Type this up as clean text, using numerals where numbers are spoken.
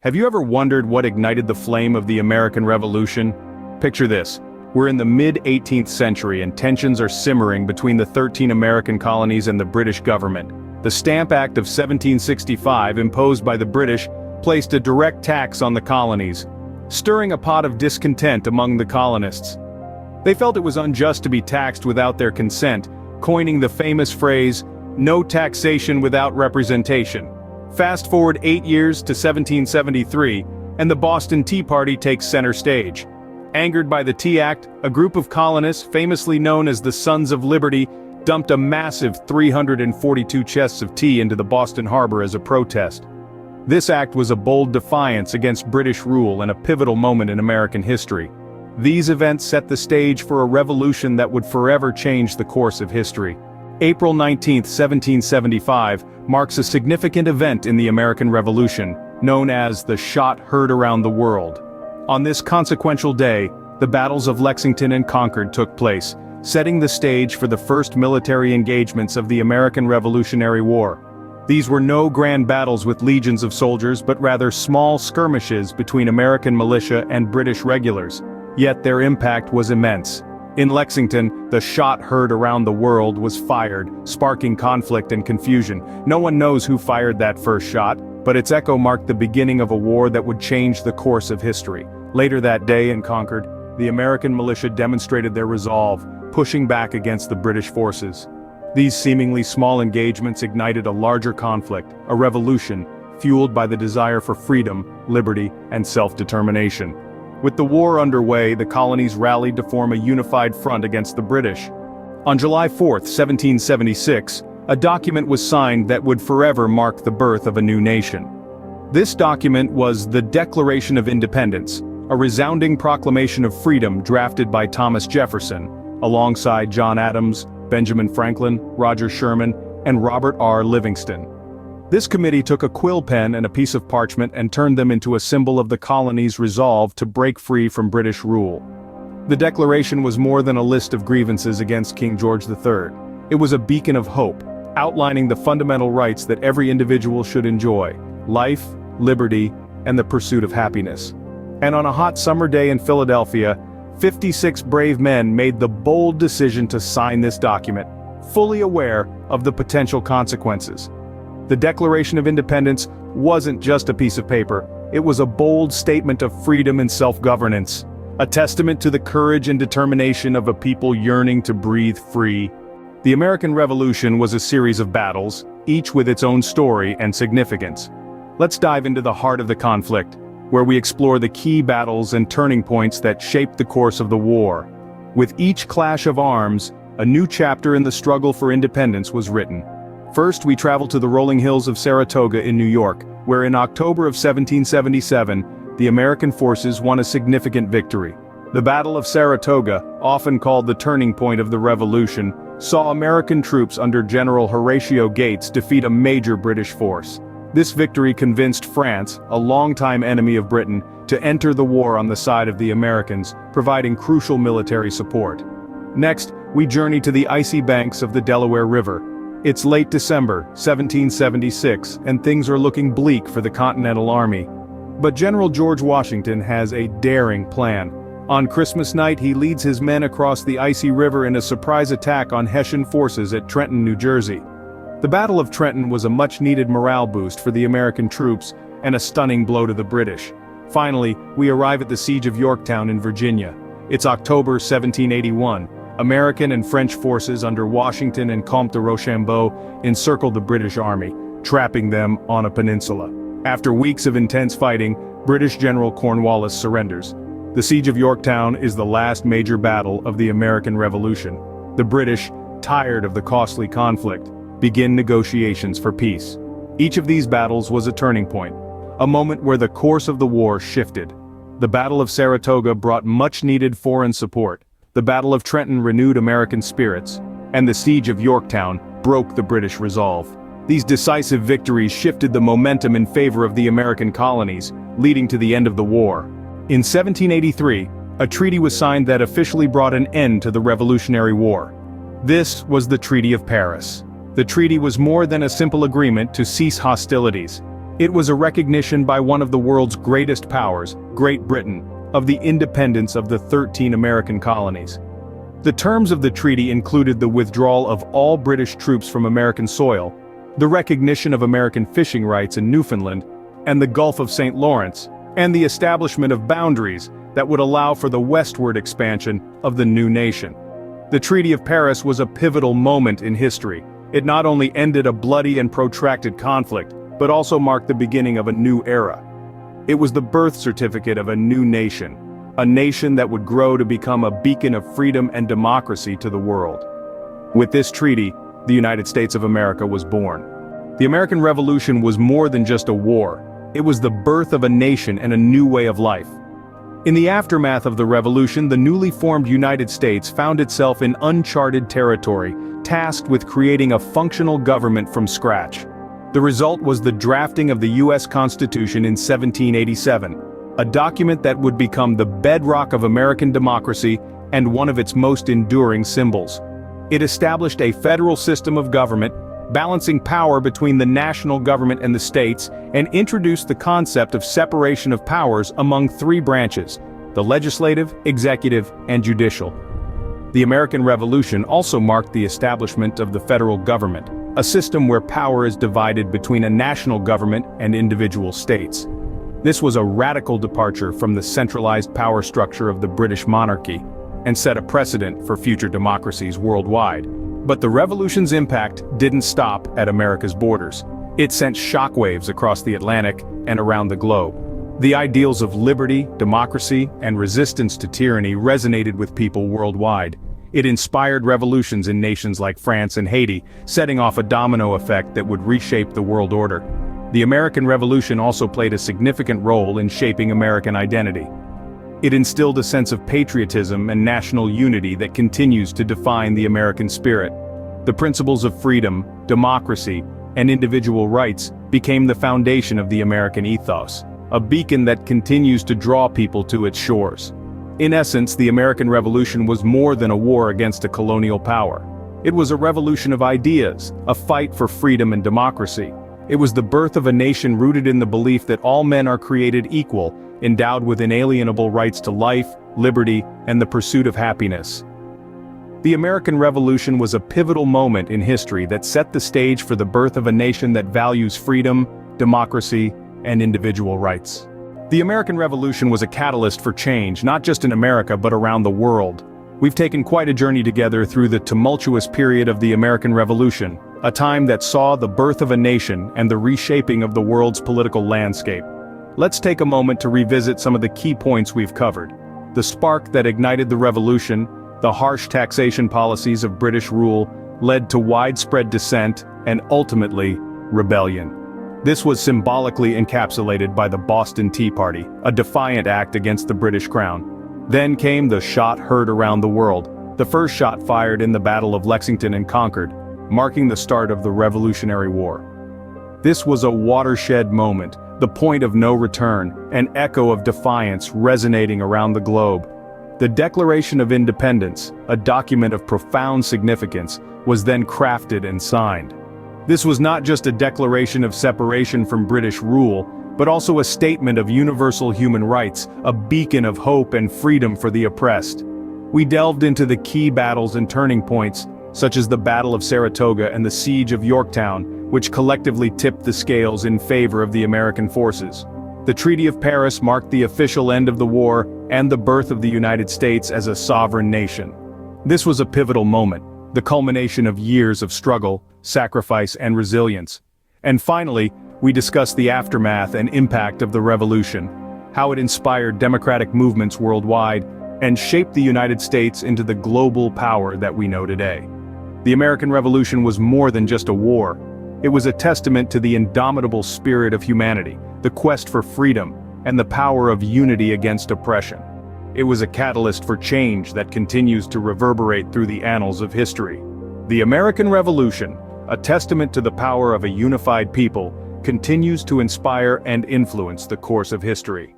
Have you ever wondered what ignited the flame of the American Revolution? Picture this. We're in the mid-18th century and tensions are simmering between the 13 American colonies and the British government. The Stamp Act of 1765, imposed by the British, placed a direct tax on the colonies, stirring a pot of discontent among the colonists. They felt it was unjust to be taxed without their consent, coining the famous phrase, "No taxation without representation." Fast forward 8 years to 1773, and the Boston Tea Party takes center stage. Angered by the Tea Act, a group of colonists, famously known as the Sons of Liberty, dumped a massive 342 chests of tea into the Boston Harbor as a protest. This act was a bold defiance against British rule and a pivotal moment in American history. These events set the stage for a revolution that would forever change the course of history. April 19, 1775, marks a significant event in the American Revolution, known as the Shot Heard Around the World. On this consequential day, the battles of Lexington and Concord took place, setting the stage for the first military engagements of the American Revolutionary War. These were no grand battles with legions of soldiers but rather small skirmishes between American militia and British regulars. Yet their impact was immense. In Lexington, the shot heard around the world was fired, sparking conflict and confusion. No one knows who fired that first shot, but its echo marked the beginning of a war that would change the course of history. Later that day in Concord, the American militia demonstrated their resolve, pushing back against the British forces. These seemingly small engagements ignited a larger conflict, a revolution, fueled by the desire for freedom, liberty, and self-determination. With the war underway, the colonies rallied to form a unified front against the British. On July 4, 1776, a document was signed that would forever mark the birth of a new nation. This document was the Declaration of Independence, a resounding proclamation of freedom drafted by Thomas Jefferson, alongside John Adams, Benjamin Franklin, Roger Sherman, and Robert R. Livingston. This committee took a quill pen and a piece of parchment and turned them into a symbol of the colony's resolve to break free from British rule. The declaration was more than a list of grievances against King George III. It was a beacon of hope, outlining the fundamental rights that every individual should enjoy: life, liberty, and the pursuit of happiness. And on a hot summer day in Philadelphia, 56 brave men made the bold decision to sign this document, fully aware of the potential consequences. The Declaration of Independence wasn't just a piece of paper, it was a bold statement of freedom and self-governance, a testament to the courage and determination of a people yearning to breathe free. The American Revolution was a series of battles, each with its own story and significance. Let's dive into the heart of the conflict, where we explore the key battles and turning points that shaped the course of the war. With each clash of arms, a new chapter in the struggle for independence was written. First, we travel to the rolling hills of Saratoga in New York, where in October of 1777, the American forces won a significant victory. The Battle of Saratoga, often called the turning point of the Revolution, saw American troops under General Horatio Gates defeat a major British force. This victory convinced France, a longtime enemy of Britain, to enter the war on the side of the Americans, providing crucial military support. Next, we journey to the icy banks of the Delaware River. It's late December, 1776, and things are looking bleak for the Continental Army. But General George Washington has a daring plan. On Christmas night, he leads his men across the icy river in a surprise attack on Hessian forces at Trenton, New Jersey. The Battle of Trenton was a much-needed morale boost for the American troops and a stunning blow to the British. Finally, we arrive at the Siege of Yorktown in Virginia. It's October 1781. American and French forces under Washington and Comte de Rochambeau encircled the British army, trapping them on a peninsula. After weeks of intense fighting, British General Cornwallis surrenders. The Siege of Yorktown is the last major battle of the American Revolution. The British, tired of the costly conflict, begin negotiations for peace. Each of these battles was a turning point, a moment where the course of the war shifted. The Battle of Saratoga brought much-needed foreign support. The Battle of Trenton renewed American spirits, and the Siege of Yorktown broke the British resolve. These decisive victories shifted the momentum in favor of the American colonies, leading to the end of the war. In 1783, a treaty was signed that officially brought an end to the Revolutionary War. This was the Treaty of Paris. The treaty was more than a simple agreement to cease hostilities. It was a recognition by one of the world's greatest powers, Great Britain, of the independence of the 13 American colonies. The terms of the treaty included the withdrawal of all British troops from American soil, the recognition of American fishing rights in Newfoundland and the Gulf of St. Lawrence, and the establishment of boundaries that would allow for the westward expansion of the new nation. The Treaty of Paris was a pivotal moment in history. It not only ended a bloody and protracted conflict, but also marked the beginning of a new era. It was the birth certificate of a new nation, a nation that would grow to become a beacon of freedom and democracy to the world. With this treaty, the United States of America was born. The American Revolution was more than just a war. It was the birth of a nation and a new way of life. In the aftermath of the Revolution, the newly formed United States found itself in uncharted territory, tasked with creating a functional government from scratch. The result was the drafting of the U.S. Constitution in 1787, a document that would become the bedrock of American democracy and one of its most enduring symbols. It established a federal system of government, balancing power between the national government and the states, and introduced the concept of separation of powers among three branches: the legislative, executive, and judicial. The American Revolution also marked the establishment of the federal government, a system where power is divided between a national government and individual states. This was a radical departure from the centralized power structure of the British monarchy, and set a precedent for future democracies worldwide. But the Revolution's impact didn't stop at America's borders. It sent shockwaves across the Atlantic and around the globe. The ideals of liberty, democracy, and resistance to tyranny resonated with people worldwide. It inspired revolutions in nations like France and Haiti, setting off a domino effect that would reshape the world order. The American Revolution also played a significant role in shaping American identity. It instilled a sense of patriotism and national unity that continues to define the American spirit. The principles of freedom, democracy, and individual rights became the foundation of the American ethos, a beacon that continues to draw people to its shores. In essence, the American Revolution was more than a war against a colonial power. It was a revolution of ideas, a fight for freedom and democracy. It was the birth of a nation rooted in the belief that all men are created equal, endowed with inalienable rights to life, liberty, and the pursuit of happiness. The American Revolution was a pivotal moment in history that set the stage for the birth of a nation that values freedom, democracy, and individual rights. The American Revolution was a catalyst for change, not just in America but around the world. We've taken quite a journey together through the tumultuous period of the American Revolution, a time that saw the birth of a nation and the reshaping of the world's political landscape. Let's take a moment to revisit some of the key points we've covered. The spark that ignited the revolution, the harsh taxation policies of British rule, led to widespread dissent and ultimately, rebellion. This was symbolically encapsulated by the Boston Tea Party, a defiant act against the British crown. Then came the shot heard around the world, the first shot fired in the Battle of Lexington and Concord, marking the start of the Revolutionary War. This was a watershed moment, the point of no return, an echo of defiance resonating around the globe. The Declaration of Independence, a document of profound significance, was then crafted and signed. This was not just a declaration of separation from British rule, but also a statement of universal human rights, a beacon of hope and freedom for the oppressed. We delved into the key battles and turning points, such as the Battle of Saratoga and the Siege of Yorktown, which collectively tipped the scales in favor of the American forces. The Treaty of Paris marked the official end of the war and the birth of the United States as a sovereign nation. This was a pivotal moment, the culmination of years of struggle, sacrifice, and resilience. And finally, we discussed the aftermath and impact of the revolution, how it inspired democratic movements worldwide and shaped the United States into the global power that we know today. The American Revolution was more than just a war. It was a testament to the indomitable spirit of humanity, the quest for freedom, and the power of unity against oppression. It was a catalyst for change that continues to reverberate through the annals of history. The American Revolution, a testament to the power of a unified people, continues to inspire and influence the course of history.